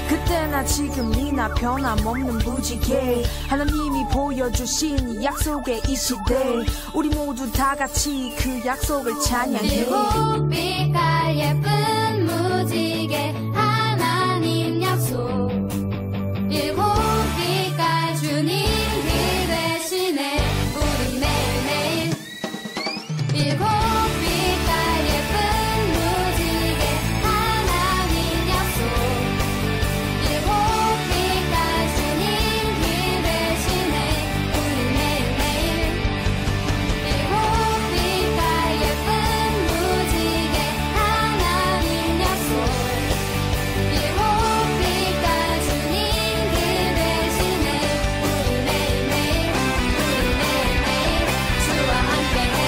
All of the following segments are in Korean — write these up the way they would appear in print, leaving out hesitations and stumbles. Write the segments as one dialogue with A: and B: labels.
A: 그때나 지금이나 변함없는 무지개 하나님이 보여주신 이 약속의 이 시대 우리 모두 다 같이 그 약속을 찬양해
B: 일곱 빛깔 예쁜 무지개 하나님 약속 일곱 빛깔 주님 그 대신에 우리 매일매일 일곱 빛깔 예쁜 무지개 하나님 약속 일곱 빛깔 주님 그 대신에 우리 매일매일 일곱 빛깔 예쁜 무지개 하나님 약속 일곱 빛깔 주님 그 대신에 우리 매일매일 주와 함께해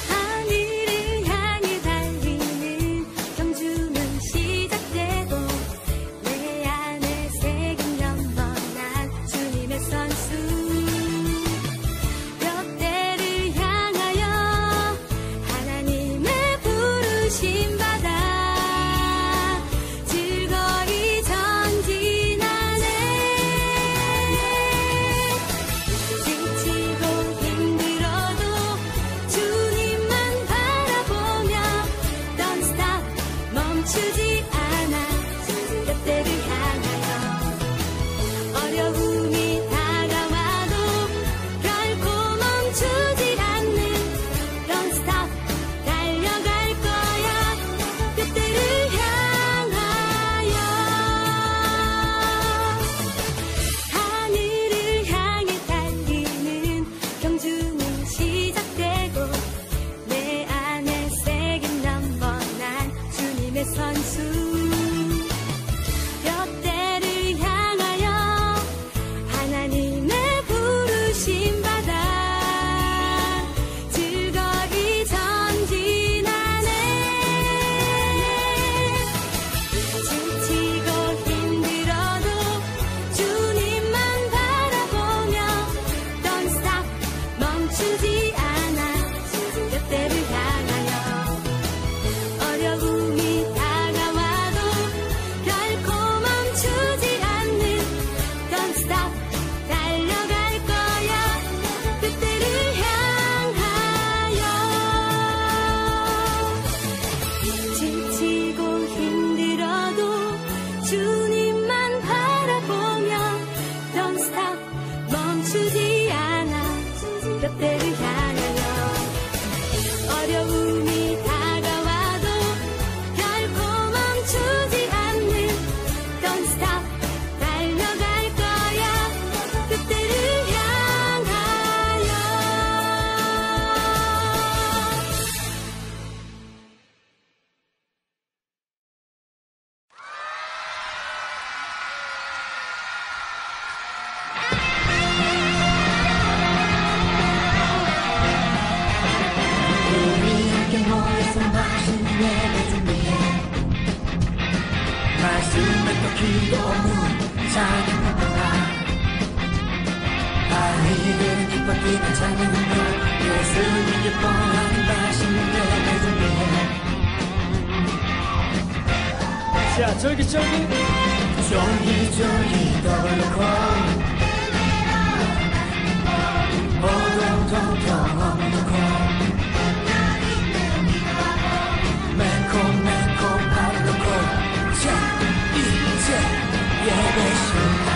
C: 하늘을 향해 달리는 경주는 시작되고 내 안에 새긴 영원한 주님의 선수 벽대를 향하여 하나님의 부르심 받아 즐거이 전진하네 지치고 힘들어도 주님만 바라보며 Don't stop 멈추지 않아 벽대를 향하여 어려움이 다가와도 결코 멈추지 않는 Don't stop 달려갈 거야 벽대를 향하여 하늘을 향해 달리는 경주는 시작되고 내 안에 새긴 영원한 주님의 선수
D: 말씀에 또 기도 찬양합니다. 아이들은 기뻐 뛰는 찬양하며 예수님 기뻐하는 맛있는 예배 준비해. 자, 쫄깃쫄깃 더블로 콜 오동동동 없는 콜 매콤매콤 바로 콜. 자, 이제 예배 시간.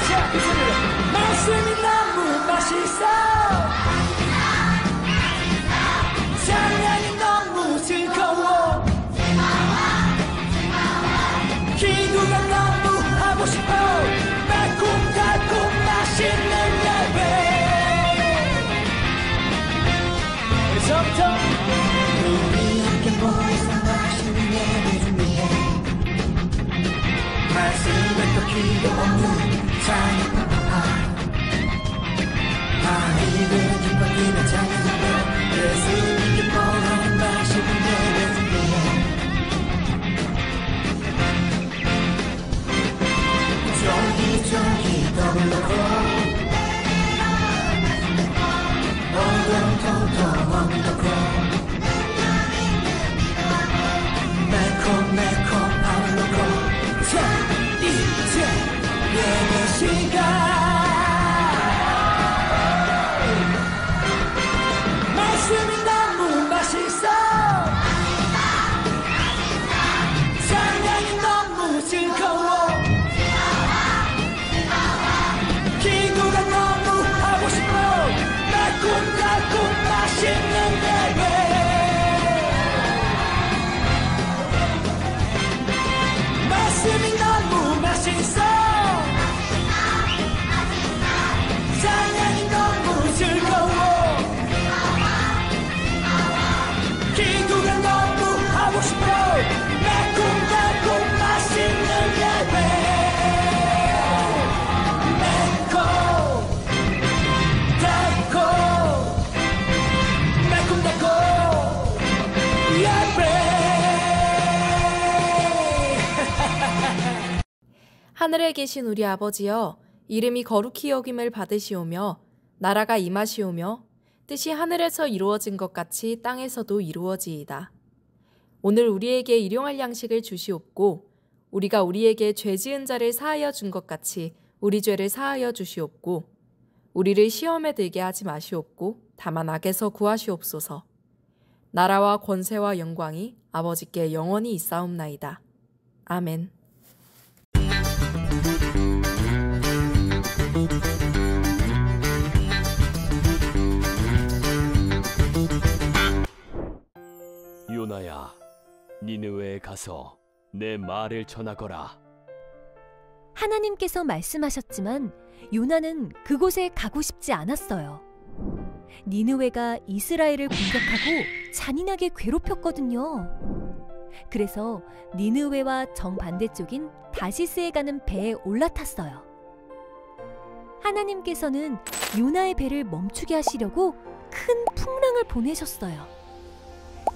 D: 자, 그 소리로 말씀이 너무 맛있어. 찬양이 너무 즐거워. 기도가 너무 하고 싶어. 달콤달콤 맛있는 예배. 그래서부터 우리 함께 모여서 맛있는 예배 준비해. 말씀에 또 기도 없는 찬양합니다. 아이들은 기뻐 뛰며 찬양하며 예수님 기뻐하는 맛있는 예배 준비해. 쫄깃쫄깃 더블로 콜 오동통통 없는 콜 매콤매콤 바로 콜. 자, 이제 예배 시간. 말씀이 너무 맛있어. 찬양이 너무 즐거워. 기도가 너무 하고 싶어. 달콤달콤 맛있는 예배. 말씀이 너무 맛있어. 찬양이 너무 즐거워. 기도가 너무 하고 싶어. 달콤달콤 맛있는 예배.
E: 하늘에 계신 우리 아버지여, 이름이 거룩히 여김을 받으시오며 나라가 임하시오며 뜻이 하늘에서 이루어진 것 같이 땅에서도 이루어지이다. 오늘 우리에게 일용할 양식을 주시옵고 우리가 우리에게 죄 지은 자를 사하여 준 것 같이 우리 죄를 사하여 주시옵고 우리를 시험에 들게 하지 마시옵고 다만 악에서 구하시옵소서. 나라와 권세와 영광이 아버지께 영원히 있사옵나이다. 아멘.
F: 요나야, 니느웨에 가서 내 말을 전하거라.
G: 하나님께서 말씀하셨지만 요나는 그곳에 가고 싶지 않았어요. 니느웨가 이스라엘을 공격하고 잔인하게 괴롭혔거든요. 그래서 니느웨와 정반대쪽인 다시스에 가는 배에 올라탔어요. 하나님께서는 요나의 배를 멈추게 하시려고 큰 풍랑을 보내셨어요.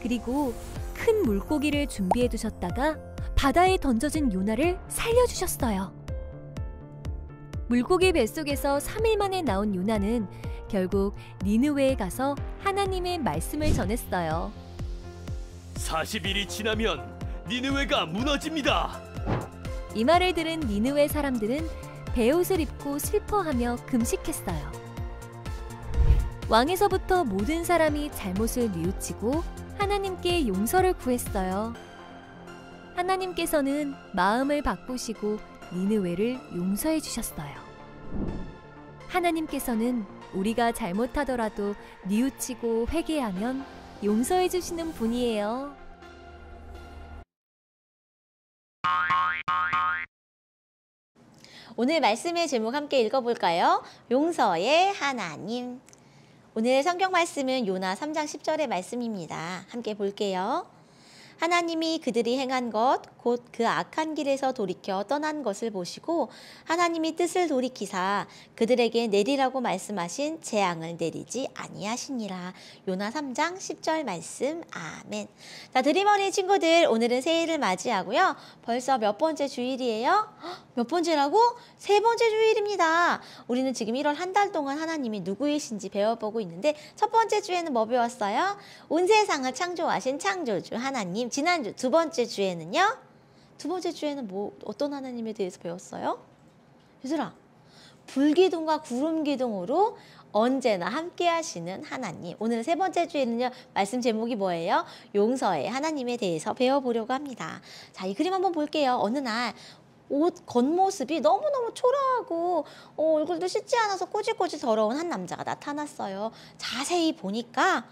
G: 그리고 큰 물고기를 준비해 두셨다가 바다에 던져진 요나를 살려주셨어요. 물고기 뱃속에서 3일 만에 나온 요나는 결국 니느웨에 가서 하나님의 말씀을 전했어요.
F: 40일이 지나면 니느웨가 무너집니다.
G: 이 말을 들은 니느웨 사람들은 베옷을 입고 슬퍼하며 금식했어요. 왕에서부터 모든 사람이 잘못을 뉘우치고 하나님께 용서를 구했어요. 하나님께서는 마음을 바꾸시고 니느웨를 용서해 주셨어요. 하나님께서는 우리가 잘못하더라도 뉘우치고 회개하면 용서해 주시는 분이에요.
H: 오늘 말씀의 제목 함께 읽어볼까요? 용서의 하나님. 오늘의 성경 말씀은 요나 3장 10절의 말씀입니다. 함께 볼게요. 하나님이 그들이 행한 것 곧 그 악한 길에서 돌이켜 떠난 것을 보시고 하나님이 뜻을 돌이키사 그들에게 내리라고 말씀하신 재앙을 내리지 아니하시니라. 요나 3장 10절 말씀. 아멘. 자, 드림어린이 친구들, 오늘은 새해를 맞이하고요. 벌써 몇 번째 주일이에요? 몇 번째라고? 3번째 주일입니다. 우리는 지금 1월 한 달 동안 하나님이 누구이신지 배워보고 있는데 첫 번째 주에는 뭐 배웠어요? 온 세상을 창조하신 창조주 하나님. 지난주 두 번째 주에는요? 두 번째 주에는 어떤 하나님에 대해서 배웠어요? 얘들아, 불기둥과 구름기둥으로 언제나 함께 하시는 하나님. 오늘 세 번째 주에는요, 말씀 제목이 뭐예요? 용서의 하나님에 대해서 배워보려고 합니다. 자, 이 그림 한번 볼게요. 어느 날 옷 겉모습이 너무너무 초라하고 얼굴도 씻지 않아서 꼬질꼬질 더러운 한 남자가 나타났어요. 자세히 보니까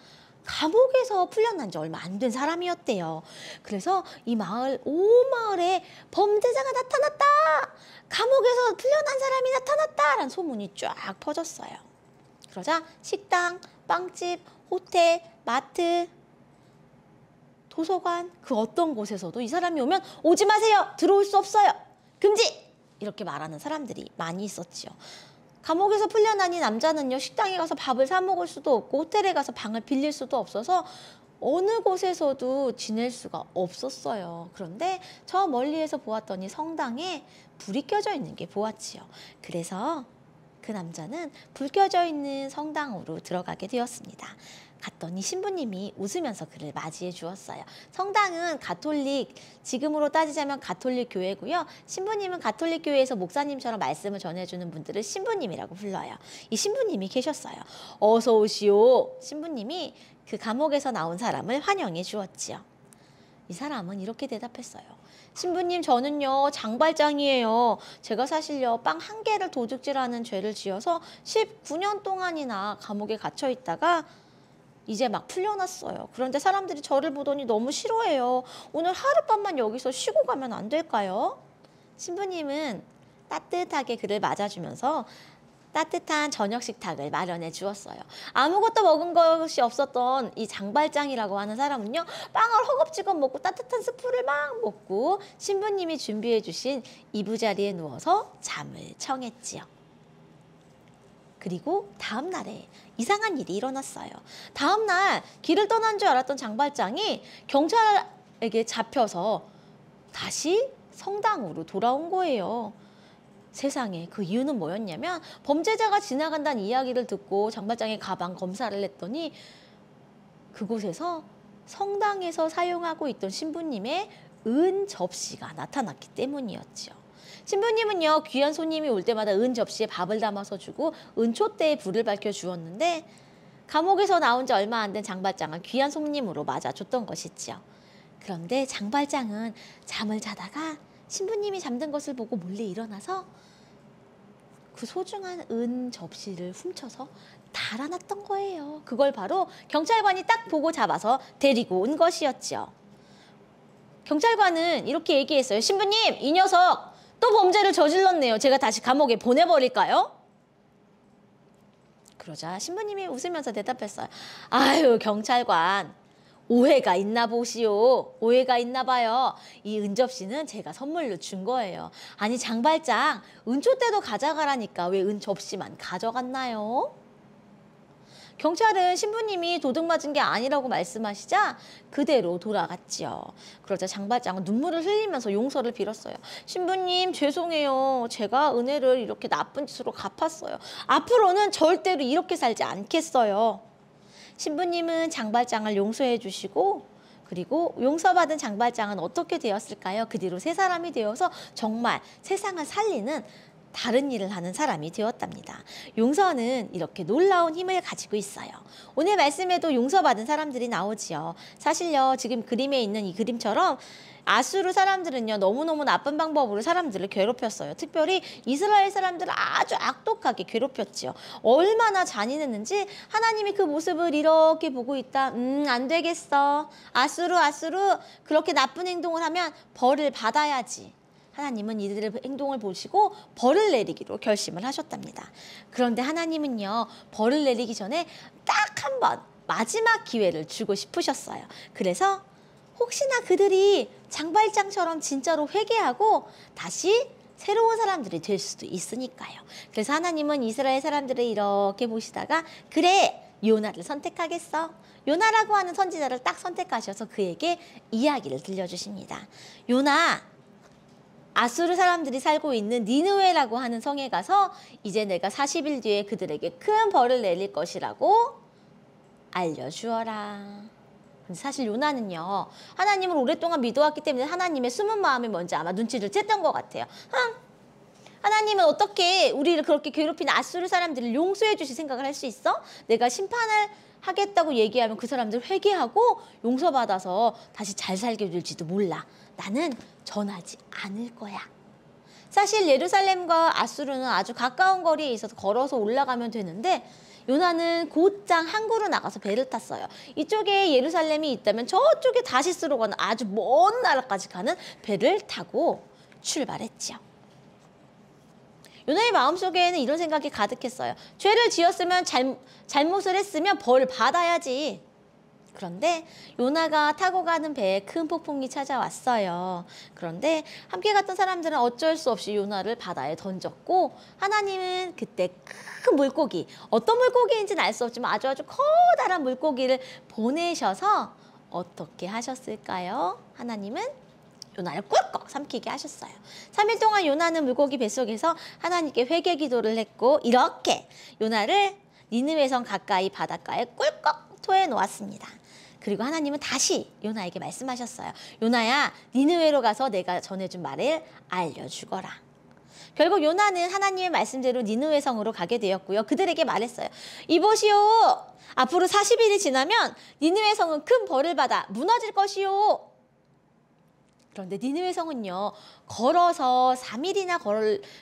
H: 감옥에서 풀려난 지 얼마 안 된 사람이었대요. 그래서 이 마을, 온 마을에 범죄자가 나타났다! 감옥에서 풀려난 사람이 나타났다! 라는 소문이 쫙 퍼졌어요. 그러자 식당, 빵집, 호텔, 마트, 도서관, 그 어떤 곳에서도 이 사람이 오면 오지 마세요! 들어올 수 없어요! 금지! 이렇게 말하는 사람들이 많이 있었지요. 감옥에서 풀려난 이 남자는요, 식당에 가서 밥을 사 먹을 수도 없고 호텔에 가서 방을 빌릴 수도 없어서 어느 곳에서도 지낼 수가 없었어요. 그런데 저 멀리에서 보았더니 성당에 불이 켜져 있는 게 보았지요. 그래서 그 남자는 불 켜져 있는 성당으로 들어가게 되었습니다. 갔더니 신부님이 웃으면서 그를 맞이해 주었어요. 성당은 가톨릭, 지금으로 따지자면 가톨릭 교회고요. 신부님은 가톨릭 교회에서 목사님처럼 말씀을 전해주는 분들을 신부님이라고 불러요. 이 신부님이 계셨어요. 어서 오시오. 신부님이 그 감옥에서 나온 사람을 환영해 주었지요. 이 사람은 이렇게 대답했어요. 신부님, 저는요 장발장이에요. 제가 사실요 빵 한 개를 도둑질하는 죄를 지어서 19년 동안이나 감옥에 갇혀 있다가 이제 막 풀려났어요. 그런데 사람들이 저를 보더니 너무 싫어해요. 오늘 하룻밤만 여기서 쉬고 가면 안 될까요? 신부님은 따뜻하게 그를 맞아주면서 따뜻한 저녁 식탁을 마련해 주었어요. 아무것도 먹은 것이 없었던 이 장발장이라고 하는 사람은요, 빵을 허겁지겁 먹고 따뜻한 스프를 막 먹고 신부님이 준비해 주신 이부자리에 누워서 잠을 청했지요. 그리고 다음 날에 이상한 일이 일어났어요. 다음 날 길을 떠난 줄 알았던 장발장이 경찰에게 잡혀서 다시 성당으로 돌아온 거예요. 세상에, 그 이유는 뭐였냐면 범죄자가 지나간다는 이야기를 듣고 장발장의 가방 검사를 했더니 그곳에서 성당에서 사용하고 있던 신부님의 은 접시가 나타났기 때문이었죠. 신부님은요, 귀한 손님이 올 때마다 은 접시에 밥을 담아서 주고 은촛대에 불을 밝혀 주었는데 감옥에서 나온 지 얼마 안 된 장발장을 귀한 손님으로 맞아줬던 것이지요. 그런데 장발장은 잠을 자다가 신부님이 잠든 것을 보고 몰래 일어나서 그 소중한 은 접시를 훔쳐서 달아났던 거예요. 그걸 바로 경찰관이 딱 보고 잡아서 데리고 온 것이었죠. 경찰관은 이렇게 얘기했어요. 신부님, 이 녀석 또 범죄를 저질렀네요. 제가 다시 감옥에 보내버릴까요? 그러자 신부님이 웃으면서 대답했어요. 아유, 경찰관, 오해가 있나 보시오. 오해가 있나 봐요. 이 은접시는 제가 선물로 준 거예요. 아니, 장발장, 은촛대도 가져가라니까 왜 은접시만 가져갔나요? 경찰은 신부님이 도둑 맞은 게 아니라고 말씀하시자 그대로 돌아갔지요. 그러자 장발장은 눈물을 흘리면서 용서를 빌었어요. 신부님, 죄송해요. 제가 은혜를 이렇게 나쁜 짓으로 갚았어요. 앞으로는 절대로 이렇게 살지 않겠어요. 신부님은 장발장을 용서해 주시고, 그리고 용서받은 장발장은 어떻게 되었을까요? 그 뒤로 새 사람이 되어서 정말 세상을 살리는 다른 일을 하는 사람이 되었답니다. 용서는 이렇게 놀라운 힘을 가지고 있어요. 오늘 말씀에도 용서받은 사람들이 나오지요. 사실요, 지금 그림에 있는 이 그림처럼 아수르 사람들은요, 너무너무 나쁜 방법으로 사람들을 괴롭혔어요. 특별히 이스라엘 사람들을 아주 악독하게 괴롭혔지요. 얼마나 잔인했는지 하나님이 그 모습을 이렇게 보고 있다. 안 되겠어. 아수르, 그렇게 나쁜 행동을 하면 벌을 받아야지. 하나님은 이들의 행동을 보시고 벌을 내리기로 결심을 하셨답니다. 그런데 하나님은요, 벌을 내리기 전에 딱 한 번 마지막 기회를 주고 싶으셨어요. 그래서 혹시나 그들이 장발장처럼 진짜로 회개하고 다시 새로운 사람들이 될 수도 있으니까요. 그래서 하나님은 이스라엘 사람들을 이렇게 보시다가 그래, 요나를 선택하겠어. 요나라고 하는 선지자를 딱 선택하셔서 그에게 이야기를 들려주십니다. 요나, 아수르 사람들이 살고 있는 니느웨라고 하는 성에 가서 이제 내가 40일 뒤에 그들에게 큰 벌을 내릴 것이라고 알려주어라. 근데 사실 요나는요, 하나님을 오랫동안 믿어왔기 때문에 하나님의 숨은 마음이 뭔지 아마 눈치를 챘던 것 같아요. 하나님은 어떻게 우리를 그렇게 괴롭히는 아수르 사람들을 용서해 주실 생각을 할 수 있어? 내가 심판을 하겠다고 얘기하면 그 사람들 회개하고 용서받아서 다시 잘 살게 될지도 몰라. 나는 전하지 않을 거야. 사실 예루살렘과 아수르는 아주 가까운 거리에 있어서 걸어서 올라가면 되는데 요나는 곧장 항구로 나가서 배를 탔어요. 이쪽에 예루살렘이 있다면 저쪽에 다시스로 가는 아주 먼 나라까지 가는 배를 타고 출발했죠. 요나의 마음속에는 이런 생각이 가득했어요. 죄를 지었으면 잘못을 했으면 벌 받아야지. 그런데 요나가 타고 가는 배에 큰 폭풍이 찾아왔어요. 그런데 함께 갔던 사람들은 어쩔 수 없이 요나를 바다에 던졌고 하나님은 그때 큰 물고기, 어떤 물고기인지는 알 수 없지만 아주 커다란 물고기를 보내셔서 어떻게 하셨을까요? 하나님은 요나를 꿀꺽 삼키게 하셨어요. 3일 동안 요나는 물고기 뱃속에서 하나님께 회개 기도를 했고 이렇게 요나를 니느웨 성 가까이 바닷가에 꿀꺽 토해 놓았습니다. 그리고 하나님은 다시 요나에게 말씀하셨어요. 요나야, 니느웨로 가서 내가 전해준 말을 알려주거라. 결국 요나는 하나님의 말씀대로 니느웨 성으로 가게 되었고요. 그들에게 말했어요. 이보시오, 앞으로 40일이 지나면 니느웨 성은 큰 벌을 받아 무너질 것이오. 그런데 니느웨 성은요, 걸어서 3일이나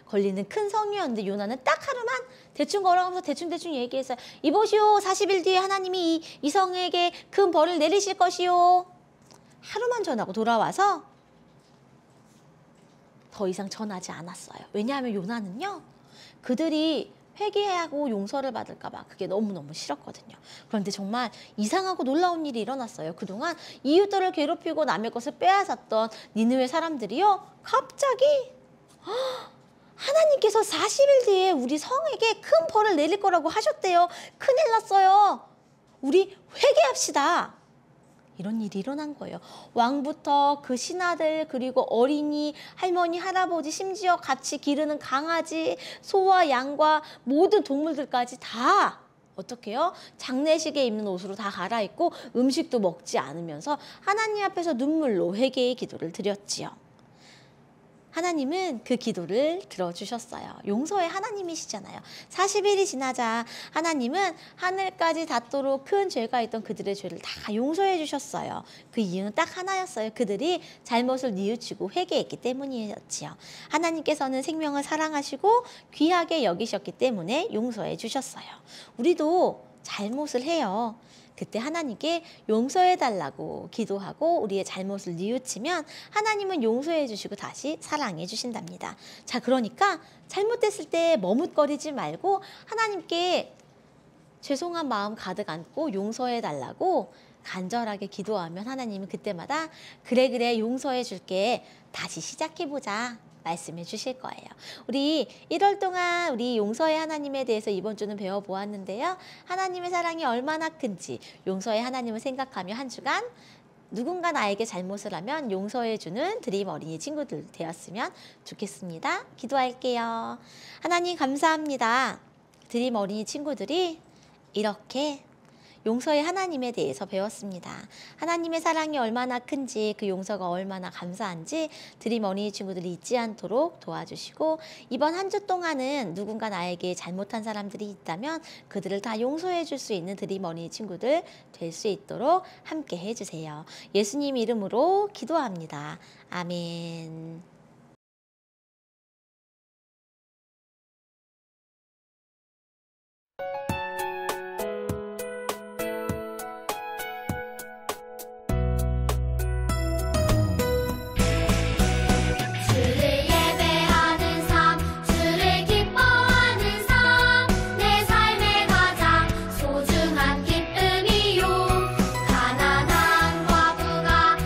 H: 걸리는 큰 성이었는데 요나는 딱 하루만 대충 걸어가면서 대충 얘기했어요. 이보시오, 40일 뒤에 하나님이 이 성에게 큰 벌을 내리실 것이요. 하루만 전하고 돌아와서 더 이상 전하지 않았어요. 왜냐하면 요나는요, 그들이 회개하고 용서를 받을까 봐 그게 너무너무 싫었거든요. 그런데 정말 이상하고 놀라운 일이 일어났어요. 그동안 이웃들을 괴롭히고 남의 것을 빼앗았던 니느웨 사람들이요, 갑자기 하나님께서 40일 뒤에 우리 성에게 큰 벌을 내릴 거라고 하셨대요. 큰일 났어요. 우리 회개합시다. 이런 일이 일어난 거예요. 왕부터 그 신하들, 그리고 어린이, 할머니, 할아버지, 심지어 같이 기르는 강아지, 소와 양과 모든 동물들까지 다 어떻게 해요? 장례식에 입는 옷으로 다 갈아입고 음식도 먹지 않으면서 하나님 앞에서 눈물로 회개의 기도를 드렸지요. 하나님은 그 기도를 들어주셨어요. 용서의 하나님이시잖아요. 40일이 지나자 하나님은 하늘까지 닿도록 큰 죄가 있던 그들의 죄를 다 용서해 주셨어요. 그 이유는 딱 하나였어요. 그들이 잘못을 뉘우치고 회개했기 때문이었지요. 하나님께서는 생명을 사랑하시고 귀하게 여기셨기 때문에 용서해 주셨어요. 우리도 잘못을 해요. 그때 하나님께 용서해달라고 기도하고 우리의 잘못을 뉘우치면 하나님은 용서해 주시고 다시 사랑해 주신답니다. 자, 그러니까 잘못됐을 때 머뭇거리지 말고 하나님께 죄송한 마음 가득 안고 용서해달라고 간절하게 기도하면 하나님은 그때마다 그래 용서해 줄게, 다시 시작해보자 말씀해 주실 거예요. 우리 1월 동안 우리 용서의 하나님에 대해서 이번 주는 배워보았는데요. 하나님의 사랑이 얼마나 큰지 용서의 하나님을 생각하며 한 주간 누군가 나에게 잘못을 하면 용서해주는 드림 어린이 친구들 되었으면 좋겠습니다. 기도할게요. 하나님 감사합니다. 드림 어린이 친구들이 이렇게 용서의 하나님에 대해서 배웠습니다. 하나님의 사랑이 얼마나 큰지, 그 용서가 얼마나 감사한지 드림 어린이 친구들이 잊지 않도록 도와주시고, 이번 한 주 동안은 누군가 나에게 잘못한 사람들이 있다면 그들을 다 용서해 줄 수 있는 드림 어린이 친구들 될 수 있도록 함께 해주세요. 예수님 이름으로 기도합니다. 아멘.
B: 소중한 기쁨이요. 가난한 과부가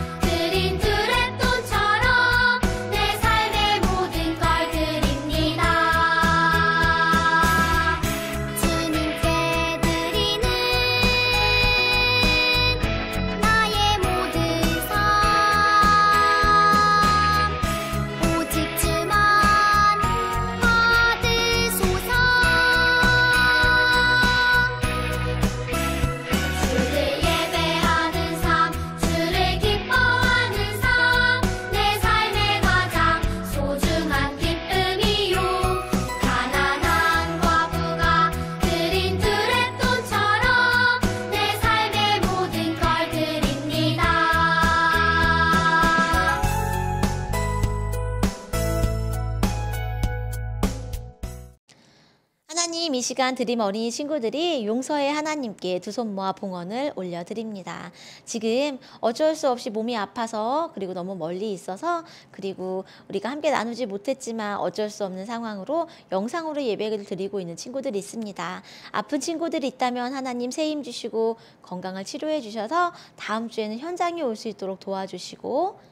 H: 이 시간 드림 어린이 친구들이 용서의 하나님께 두 손 모아 봉헌을 올려드립니다. 지금 어쩔 수 없이 몸이 아파서 그리고 너무 멀리 있어서 그리고 우리가 함께 나누지 못했지만 어쩔 수 없는 상황으로 영상으로 예배를 드리고 있는 친구들이 있습니다. 아픈 친구들이 있다면 하나님 새 힘 주시고 건강을 치료해 주셔서 다음 주에는 현장에 올 수 있도록 도와주시고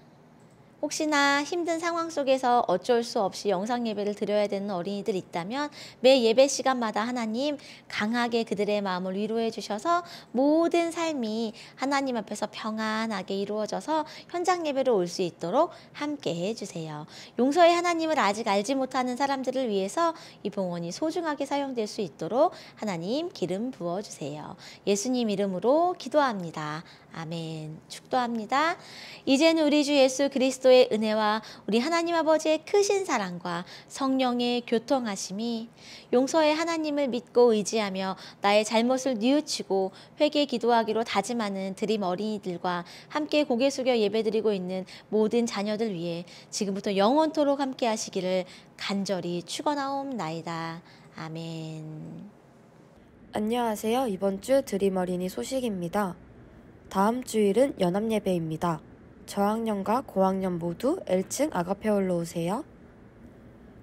H: 혹시나 힘든 상황 속에서 어쩔 수 없이 영상 예배를 드려야 되는 어린이들 있다면 매 예배 시간마다 하나님 강하게 그들의 마음을 위로해 주셔서 모든 삶이 하나님 앞에서 평안하게 이루어져서 현장 예배로 올 수 있도록 함께 해주세요. 용서의 하나님을 아직 알지 못하는 사람들을 위해서 이 봉헌이 소중하게 사용될 수 있도록 하나님 기름 부어주세요. 예수님 이름으로 기도합니다. 아멘. 축도합니다. 이제는 우리 주 예수 그리스도의 은혜와 우리 하나님 아버지의 크신 사랑과 성령의 교통하심이 용서의 하나님을 믿고 의지하며 나의 잘못을 뉘우치고 회개 기도하기로 다짐하는 드림 어린이들과 함께 고개 숙여 예배드리고 있는 모든 자녀들 위해 지금부터 영원토록 함께 하시기를 간절히 축원하옵나이다. 아멘.
I: 안녕하세요. 이번 주 드림 어린이 소식입니다. 다음 주일은 연합예배입니다. 저학년과 고학년 모두 L층 아가페홀로 오세요.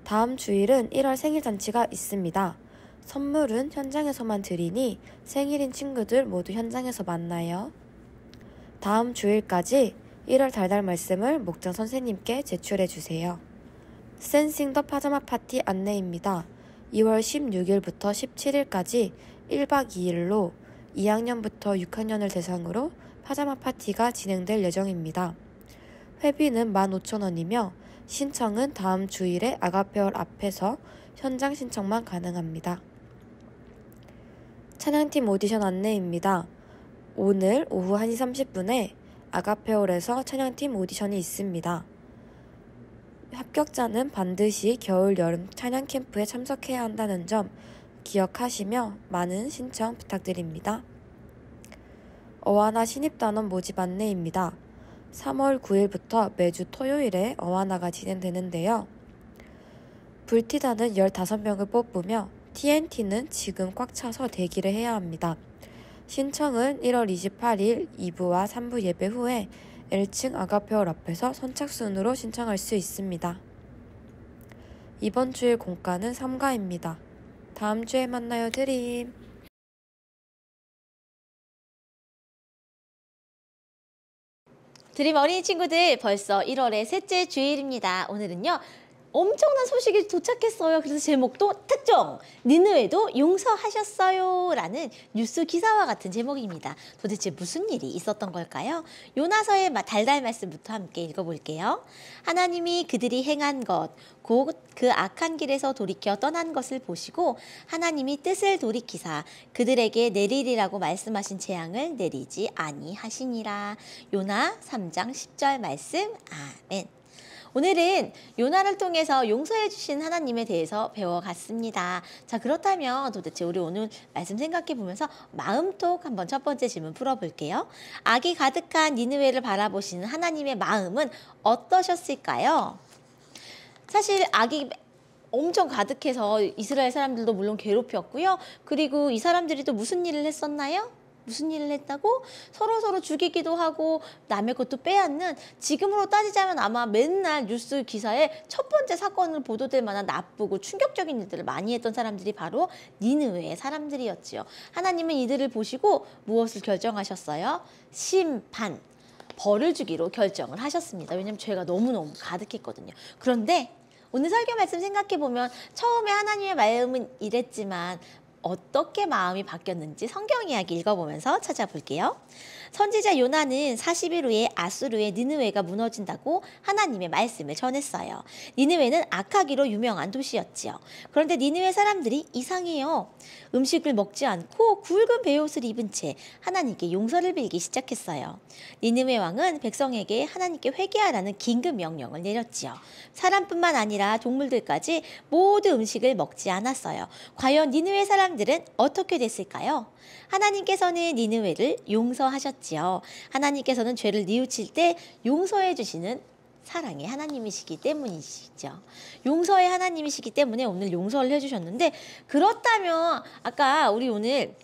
I: 다음 주일은 1월 생일잔치가 있습니다. 선물은 현장에서만 드리니 생일인 친구들 모두 현장에서 만나요. 다음 주일까지 1월 달달 말씀을 목장 선생님께 제출해주세요. 센싱 더 파자마 파티 안내입니다. 2월 16일부터 17일까지 1박 2일로 2학년부터 6학년을 대상으로 파자마 파티가 진행될 예정입니다. 회비는 15,000원이며 신청은 다음 주일에 아가페홀 앞에서 현장 신청만 가능합니다. 찬양팀 오디션 안내입니다. 오늘 오후 1시 30분에 아가페홀에서 찬양팀 오디션이 있습니다. 합격자는 반드시 겨울 여름 찬양 캠프에 참석해야 한다는 점 기억하시며 많은 신청 부탁드립니다. 어와나 신입단원 모집 안내입니다. 3월 9일부터 매주 토요일에 어와나가 진행되는데요. 불티단은 15명을 뽑으며 TNT는 지금 꽉 차서 대기를 해야 합니다. 신청은 1월 28일 2부와 3부 예배 후에 L층 아가페홀 앞에서 선착순으로 신청할 수 있습니다. 이번 주일 공가는 3가입니다. 다음 주에 만나요 드림.
H: 드림 어린이 친구들 벌써 1월의 셋째 주일입니다. 오늘은요. 엄청난 소식이 도착했어요. 그래서 제목도 특종! 니느웨도 용서하셨어요! 라는 뉴스 기사와 같은 제목입니다. 도대체 무슨 일이 있었던 걸까요? 요나서의 달달 말씀부터 함께 읽어볼게요. 하나님이 그들이 행한 것, 곧 그 악한 길에서 돌이켜 떠난 것을 보시고 하나님이 뜻을 돌이키사 그들에게 내리리라고 말씀하신 재앙을 내리지 아니하시니라. 요나 3장 10절 말씀. 아멘. 오늘은 요나를 통해서 용서해 주신 하나님에 대해서 배워갔습니다. 자, 그렇다면 도대체 우리 오늘 말씀 생각해 보면서 마음톡 한번 첫 번째 질문 풀어볼게요. 악이 가득한 니느웨를 바라보시는 하나님의 마음은 어떠셨을까요? 사실 악이 엄청 가득해서 이스라엘 사람들도 물론 괴롭혔고요. 그리고 이 사람들이 또 무슨 일을 했었나요? 무슨 일을 했다고? 서로 죽이기도 하고 남의 것도 빼앗는, 지금으로 따지자면 아마 맨날 뉴스 기사에 첫 번째 사건으로 보도될 만한 나쁘고 충격적인 일들을 많이 했던 사람들이 바로 니느웨의 사람들이었지요. 하나님은 이들을 보시고 무엇을 결정하셨어요? 심판, 벌을 주기로 결정을 하셨습니다. 왜냐하면 죄가 너무너무 가득했거든요. 그런데 오늘 설교 말씀 생각해보면 처음에 하나님의 마음은 이랬지만 어떻게 마음이 바뀌었는지 성경 이야기 읽어보면서 찾아볼게요. 선지자 요나는 40일 후에 아수르의 니느웨가 무너진다고 하나님의 말씀을 전했어요. 니느웨는 악하기로 유명한 도시였지요. 그런데 니느웨 사람들이 이상해요. 음식을 먹지 않고 굵은 베옷을 입은 채 하나님께 용서를 빌기 시작했어요. 니느웨 왕은 백성에게 하나님께 회개하라는 긴급 명령을 내렸지요. 사람뿐만 아니라 동물들까지 모두 음식을 먹지 않았어요. 과연 니느웨 사람들은 어떻게 됐을까요? 하나님께서는 니느웨를 용서하셨지요. 하나님께서는 죄를 뉘우칠 때 용서해 주시는 사랑의 하나님이시기 때문이시죠. 용서의 하나님이시기 때문에 오늘 용서를 해주셨는데, 그렇다면 아까 우리 오늘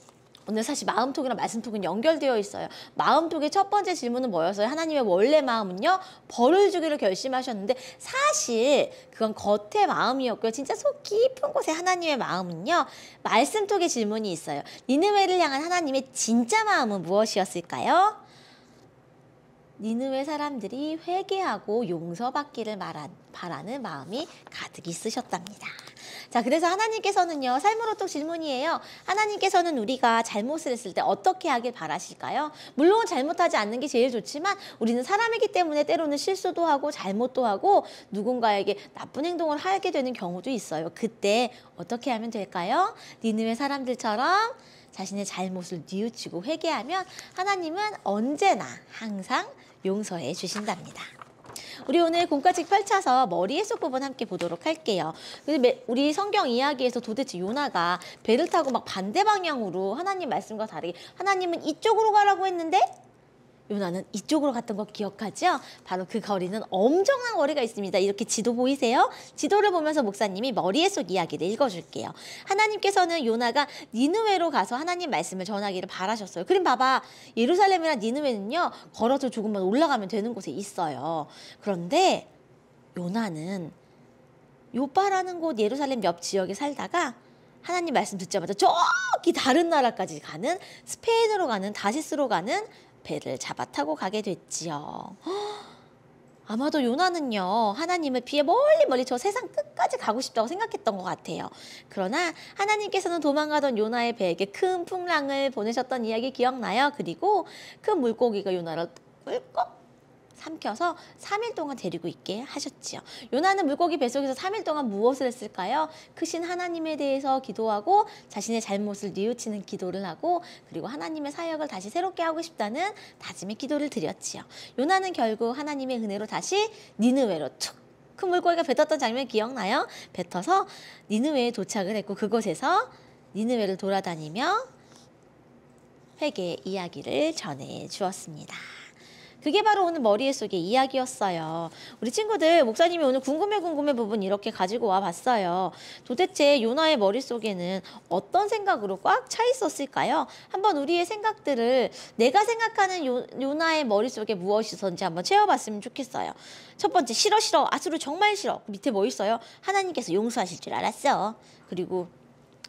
H: 사실 마음톡이랑 말씀톡은 연결되어 있어요. 마음톡의 첫 번째 질문은 뭐였어요? 하나님의 원래 마음은요, 벌을 주기를 결심하셨는데, 사실 그건 겉의 마음이었고요. 진짜 속 깊은 곳에 하나님의 마음은요, 말씀톡의 질문이 있어요. 니느웨를 향한 하나님의 진짜 마음은 무엇이었을까요? 니느웨 사람들이 회개하고 용서받기를 바라는 마음이 가득 있으셨답니다. 자, 그래서 하나님께서는요, 삶으로 또 질문이에요. 하나님께서는 우리가 잘못을 했을 때 어떻게 하길 바라실까요? 물론 잘못하지 않는 게 제일 좋지만 우리는 사람이기 때문에 때로는 실수도 하고 잘못도 하고 누군가에게 나쁜 행동을 하게 되는 경우도 있어요. 그때 어떻게 하면 될까요? 니느웨 사람들처럼 자신의 잘못을 뉘우치고 회개하면 하나님은 언제나 항상 용서해 주신답니다. 우리 오늘 공과책 펼쳐서 머리의 속 부분 함께 보도록 할게요. 우리 성경 이야기에서 도대체 요나가 배를 타고 막 반대 방향으로 하나님 말씀과 다르게, 하나님은 이쪽으로 가라고 했는데 요나는 이쪽으로 갔던 거 기억하죠? 바로 그 거리는 엄청난 거리가 있습니다. 이렇게 지도 보이세요? 지도를 보면서 목사님이 머리의 속 이야기를 읽어줄게요. 하나님께서는 요나가 니느웨로 가서 하나님 말씀을 전하기를 바라셨어요. 그럼 봐봐, 예루살렘이랑 니느웨는요, 걸어서 조금만 올라가면 되는 곳에 있어요. 그런데 요나는 요빠라는 곳 예루살렘 옆 지역에 살다가 하나님 말씀 듣자마자 저기 다른 나라까지 가는, 스페인으로 가는, 다시스로 가는 배를 잡아 타고 가게 됐지요. 아마도 요나는요, 하나님을 피해 멀리 저 세상 끝까지 가고 싶다고 생각했던 것 같아요. 그러나 하나님께서는 도망가던 요나의 배에게 큰 풍랑을 보내셨던 이야기 기억나요? 그리고 큰 물고기가 요나를 꿀꺽 삼켜서 3일 동안 데리고 있게 하셨지요. 요나는 물고기 뱃속에서 3일 동안 무엇을 했을까요? 크신 하나님에 대해서 기도하고 자신의 잘못을 뉘우치는 기도를 하고, 그리고 하나님의 사역을 다시 새롭게 하고 싶다는 다짐의 기도를 드렸지요. 요나는 결국 하나님의 은혜로 다시 니느웨로 툭, 큰 물고기가 뱉었던 장면 기억나요? 뱉어서 니느웨에 도착을 했고, 그곳에서 니느웨를 돌아다니며 회개의 이야기를 전해 주었습니다. 그게 바로 오늘 머리에 속의 이야기였어요. 우리 친구들, 목사님이 오늘 궁금해 부분 이렇게 가지고 와 봤어요. 도대체 요나의 머릿속에는 어떤 생각으로 꽉 차 있었을까요? 한번 우리의 생각들을, 내가 생각하는 요나의 머릿속에 무엇이 있었는지 한번 채워봤으면 좋겠어요. 첫 번째, 싫어, 아수르 정말 싫어. 밑에 뭐 있어요? 하나님께서 용서하실 줄 알았어. 그리고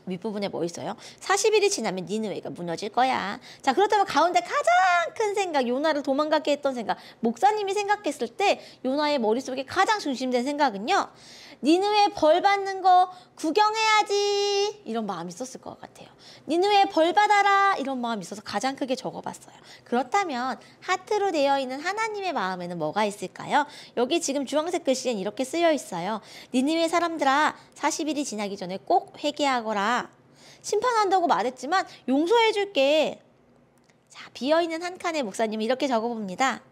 H: 윗부분에 뭐 있어요? 40일이 지나면 니느웨가 무너질 거야. 자, 그렇다면 가운데 가장 큰 생각, 요나를 도망가게 했던 생각, 목사님이 생각했을 때 요나의 머릿속에 가장 중심된 생각은요, 니느웨 벌 받는 거 구경해야지, 이런 마음이 있었을 것 같아요. 니느웨 벌 받아라, 이런 마음이 있어서 가장 크게 적어봤어요. 그렇다면 하트로 되어 있는 하나님의 마음에는 뭐가 있을까요? 여기 지금 주황색 글씨엔 이렇게 쓰여 있어요. 니느웨 사람들아, 40일이 지나기 전에 꼭 회개하거라. 심판한다고 말했지만 용서해줄게. 자, 비어있는 한 칸에 목사님이 이렇게 적어봅니다.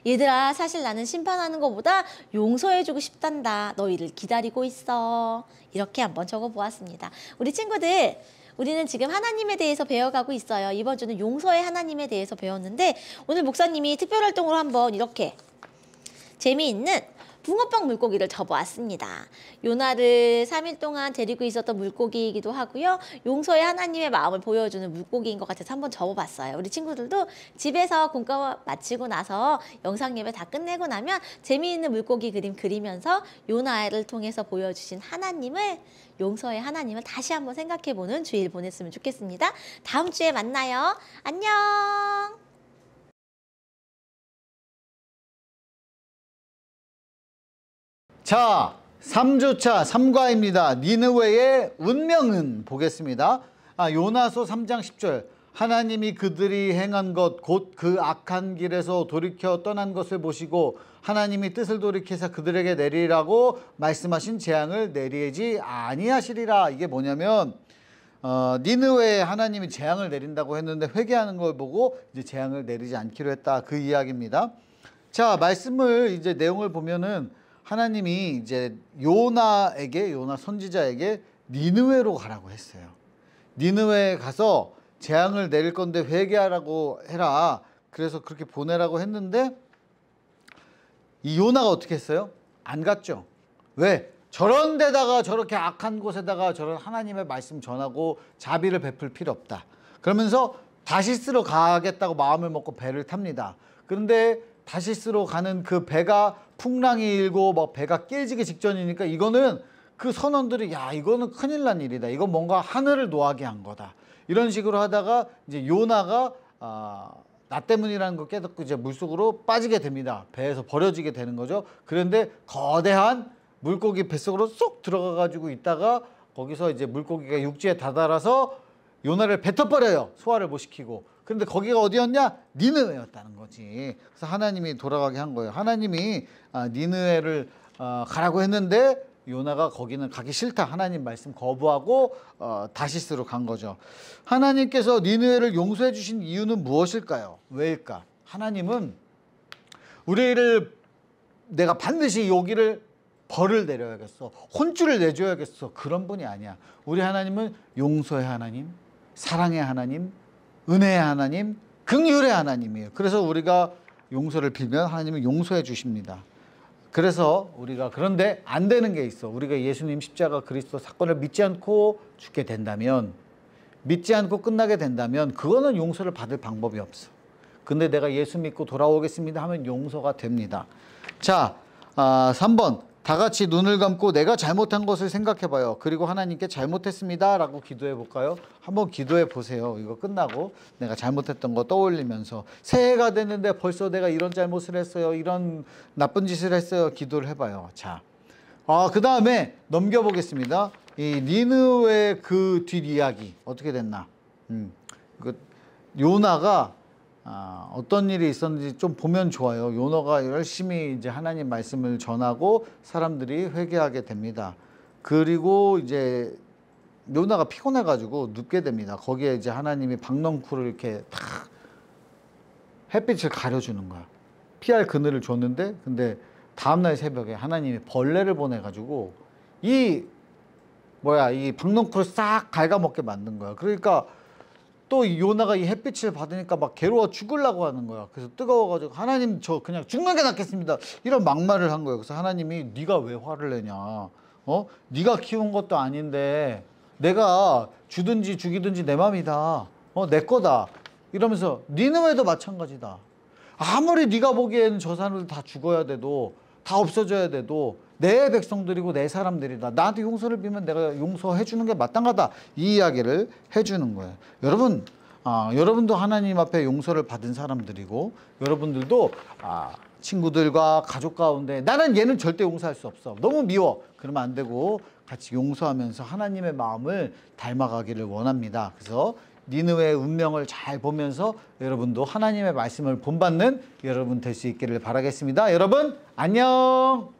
H: 얘들아, 사실 나는 심판하는 것보다 용서해주고 싶단다. 너희를 기다리고 있어. 이렇게 한번 적어보았습니다. 우리 친구들, 우리는 지금 하나님에 대해서 배워가고 있어요. 이번 주는 용서의 하나님에 대해서 배웠는데, 오늘 목사님이 특별활동으로 한번 이렇게 재미있는 붕어빵 물고기를 접어왔습니다. 요나를 3일 동안 데리고 있었던 물고기이기도 하고요. 용서의 하나님의 마음을 보여주는 물고기인 것 같아서 한번 접어봤어요. 우리 친구들도 집에서 공과 마치고 나서 영상 예배 다 끝내고 나면 재미있는 물고기 그림 그리면서 요나를 통해서 보여주신 하나님을, 용서의 하나님을 다시 한번 생각해보는 주일 보냈으면 좋겠습니다. 다음 주에 만나요. 안녕.
J: 자, 3주차 3과입니다. 니느웨의 운명은 보겠습니다. 요나서 3장 10절. 하나님이 그들이 행한 것 곧 그 악한 길에서 돌이켜 떠난 것을 보시고 하나님이 뜻을 돌이켜서 그들에게 내리라고 말씀하신 재앙을 내리지 아니하시리라. 이게 뭐냐면 니느웨에 하나님이 재앙을 내린다고 했는데 회개하는 걸 보고 이제 재앙을 내리지 않기로 했다. 그 이야기입니다. 자, 말씀을 이제 내용을 보면은 하나님이 이제 요나 선지자에게 니느웨로 가라고 했어요. 니느웨에 가서 재앙을 내릴 건데 회개하라고 해라. 그래서 그렇게 보내라고 했는데 이 요나가 어떻게 했어요? 안 갔죠. 왜? 저런 데다가 저렇게 악한 곳에다가 저런 하나님의 말씀 전하고 자비를 베풀 필요 없다. 그러면서 다시스로 가겠다고 마음을 먹고 배를 탑니다. 그런데 다시스로 가는 그 배가 풍랑이 일고 막 배가 깨지기 직전이니까 이거는 그 선원들이 야 이거는 큰일 난 일이다. 이건 뭔가 하늘을 노하게 한 거다. 이런 식으로 하다가 이제 요나가 나 때문이라는 걸 깨닫고 이제 물속으로 빠지게 됩니다. 배에서 버려지게 되는 거죠. 그런데 거대한 물고기 뱃속으로 쏙 들어가 가지고 있다가 거기서 이제 물고기가 육지에 다다라서 요나를 뱉어버려요. 소화를 못 시키고. 그런데 거기가 어디였냐? 니느웨였다는 거지. 그래서 하나님이 돌아가게 한 거예요. 하나님이 니느웨를 가라고 했는데 요나가 거기는 가기 싫다. 하나님 말씀 거부하고 다시스로 간 거죠. 하나님께서 니느웨를 용서해 주신 이유는 무엇일까요? 왜일까? 하나님은 우리를 내가 반드시 여기를 벌을 내려야겠어. 혼쭐을 내줘야겠어. 그런 분이 아니야. 우리 하나님은 용서의 하나님, 사랑의 하나님, 은혜의 하나님, 긍휼의 하나님이에요. 그래서 우리가 용서를 빌면 하나님은 용서해 주십니다. 그래서 우리가 그런데 안 되는 게 있어. 우리가 예수님 십자가 그리스도 사건을 믿지 않고 죽게 된다면, 믿지 않고 끝나게 된다면 그거는 용서를 받을 방법이 없어. 근데 내가 예수 믿고 돌아오겠습니다 하면 용서가 됩니다. 자, 3번. 다 같이 눈을 감고 내가 잘못한 것을 생각해 봐요. 그리고 하나님께 잘못했습니다 라고 기도해 볼까요? 한번 기도해 보세요. 이거 끝나고 내가 잘못했던 거 떠올리면서 새해가 됐는데 벌써 내가 이런 잘못을 했어요. 이런 나쁜 짓을 했어요. 기도를 해봐요. 자, 그 다음에 넘겨보겠습니다. 이 니느웨 그 뒷이야기 어떻게 됐나? 요나가 어떤 일이 있었는지 좀 보면 좋아요. 요나가 열심히 이제 하나님 말씀을 전하고 사람들이 회개하게 됩니다. 그리고 이제 요나가 피곤해가지고 눕게 됩니다. 거기에 이제 하나님이 박넝쿨을 이렇게 탁 햇빛을 가려주는 거야. 피할 그늘을 줬는데, 근데 다음날 새벽에 하나님이 벌레를 보내가지고 이 박넝쿨을 싹 갉아먹게 만든 거야. 그러니까 또 요나가 이 햇빛을 받으니까 막 괴로워 죽으려고 하는 거야. 그래서 뜨거워가지고 하나님 저 그냥 죽는 게 낫겠습니다. 이런 막말을 한 거예요. 그래서 하나님이 네가 왜 화를 내냐? 네가 키운 것도 아닌데 내가 주든지 죽이든지 내 맘이다. 내 거다. 이러면서 니느웨도 마찬가지다. 아무리 네가 보기에는 저 사람들 다 죽어야 돼도 다 없어져야 돼도 내 백성들이고 내 사람들이다. 나한테 용서를 빌면 내가 용서해 주는 게 마땅하다. 이 이야기를 해주는 거예요. 여러분, 여러분도 하나님 앞에 용서를 받은 사람들이고 여러분들도 친구들과 가족 가운데 나는 얘는 절대 용서할 수 없어. 너무 미워. 그러면 안 되고 같이 용서하면서 하나님의 마음을 닮아가기를 원합니다. 그래서 니느웨의 운명을 잘 보면서 여러분도 하나님의 말씀을 본받는 여러분 될 수 있기를 바라겠습니다. 여러분 안녕.